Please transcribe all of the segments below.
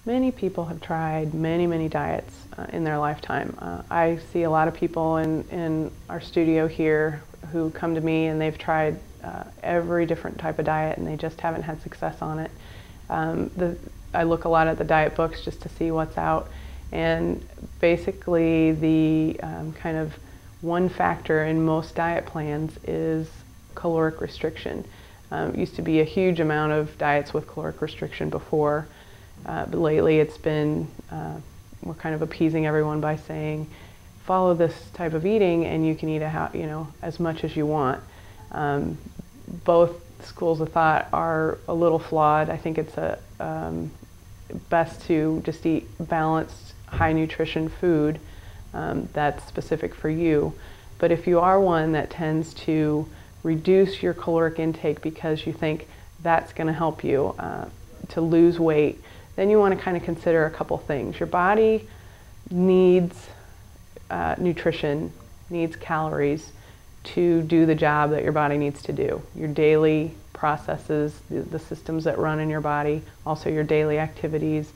Many people have tried many, many diets in their lifetime. I see a lot of people in our studio here who come to me and they've tried every different type of diet and they just haven't had success on it. I look a lot at the diet books just to see what's out, and basically the kind of one factor in most diet plans is caloric restriction. It used to be a huge amount of diets with caloric restriction before. But lately it's been, we're kind of appeasing everyone by saying, follow this type of eating and you can eat as much as you want. Both schools of thought are a little flawed. I think it's best to just eat balanced, high nutrition food that's specific for you. But if you are one that tends to reduce your caloric intake because you think that's going to help you to lose weight, then you want to kind of consider a couple things. Your body needs nutrition, needs calories to do the job that your body needs to do. Your daily processes, the systems that run in your body, also your daily activities,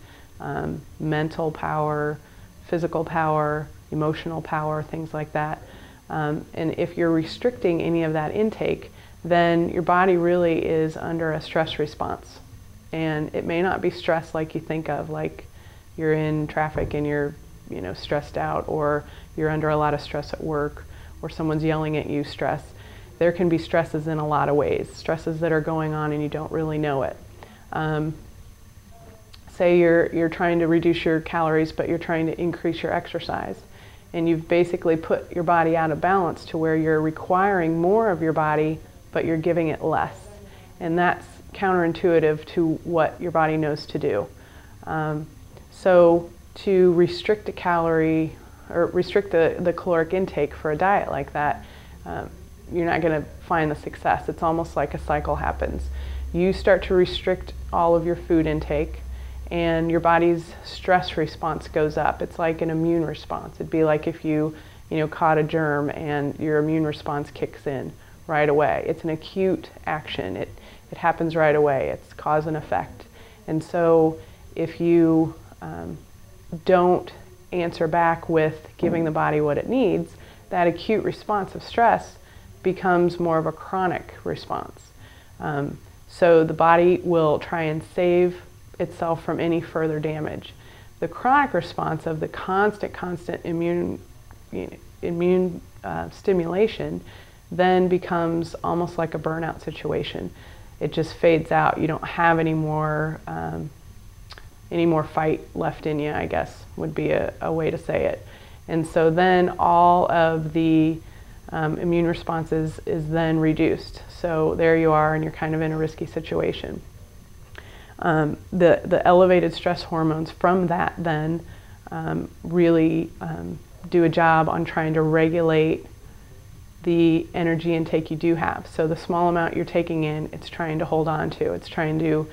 mental power, physical power, emotional power, things like that. And if you're restricting any of that intake, then your body really is under a stress response. And it may not be stress like you think of, like you're in traffic and you're stressed out, or you're under a lot of stress at work, or someone's yelling at you, stress. There can be stresses in a lot of ways, stresses that are going on and you don't really know it. Say you're trying to reduce your calories, but you're trying to increase your exercise. And you've basically put your body out of balance to where you're requiring more of your body, but you're giving it less. And that's counterintuitive to what your body knows to do. So to restrict a calorie or restrict the caloric intake for a diet like that, you're not going to find the success. It's almost like a cycle happens. You start to restrict all of your food intake and your body's stress response goes up. It's like an immune response. It'd be like if you caught a germ and your immune response kicks in right away. It's an acute action. It happens right away. It's cause and effect. And so if you don't answer back with giving the body what it needs, that acute response of stress becomes more of a chronic response. So the body will try and save itself from any further damage. The chronic response of the constant immune stimulation then becomes almost like a burnout situation. It just fades out. You don't have any more fight left in you, I guess, would be a way to say it. And so then all of the immune responses is then reduced. So there you are, and you're kind of in a risky situation. The elevated stress hormones from that then really do a job on trying to regulate the energy intake you do have. So the small amount you're taking in, it's trying to hold on to. It's trying to,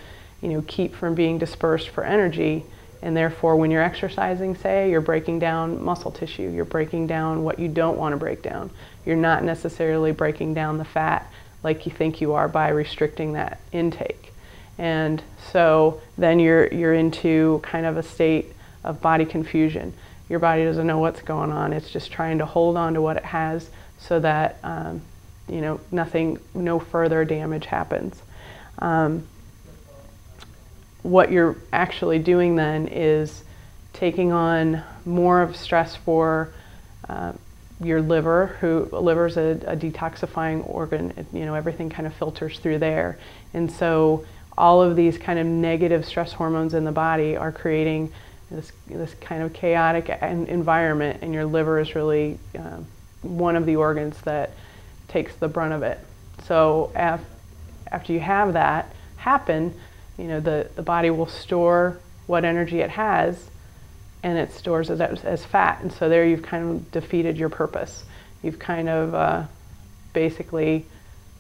keep from being dispersed for energy. And therefore, when you're exercising, say, you're breaking down muscle tissue. You're breaking down what you don't want to break down. You're not necessarily breaking down the fat like you think you are by restricting that intake. And so then you're into kind of a state of body confusion. Your body doesn't know what's going on. It's just trying to hold on to what it has so that no further damage happens. What you're actually doing then is taking on more of stress for your liver. Liver's a detoxifying organ. Everything kind of filters through there, and so all of these kind of negative stress hormones in the body are creating this kind of chaotic environment, and your liver is really one of the organs that takes the brunt of it. So after you have that happen, the body will store what energy it has, and it stores it as fat. And so there you've kind of defeated your purpose. You've kind of basically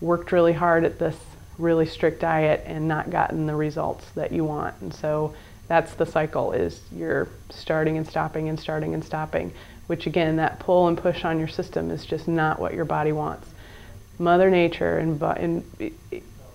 worked really hard at this really strict diet and not gotten the results that you want. And so that's the cycle, is you're starting and stopping and starting and stopping, which again, that pull and push on your system is just not what your body wants. Mother Nature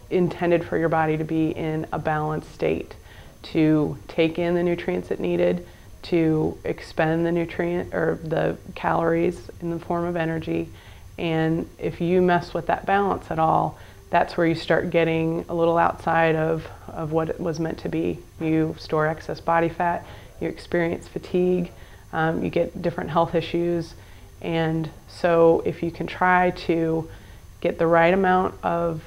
intended for your body to be in a balanced state. to take in the nutrients it needed, to expend the nutrient or the calories in the form of energy. And if you mess with that balance at all, that's where you start getting a little outside of what it was meant to be. You store excess body fat, you experience fatigue, you get different health issues. And so if you can try to get the right amount of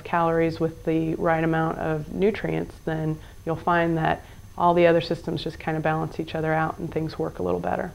calories with the right amount of nutrients, then you'll find that all the other systems just kind of balance each other out and things work a little better.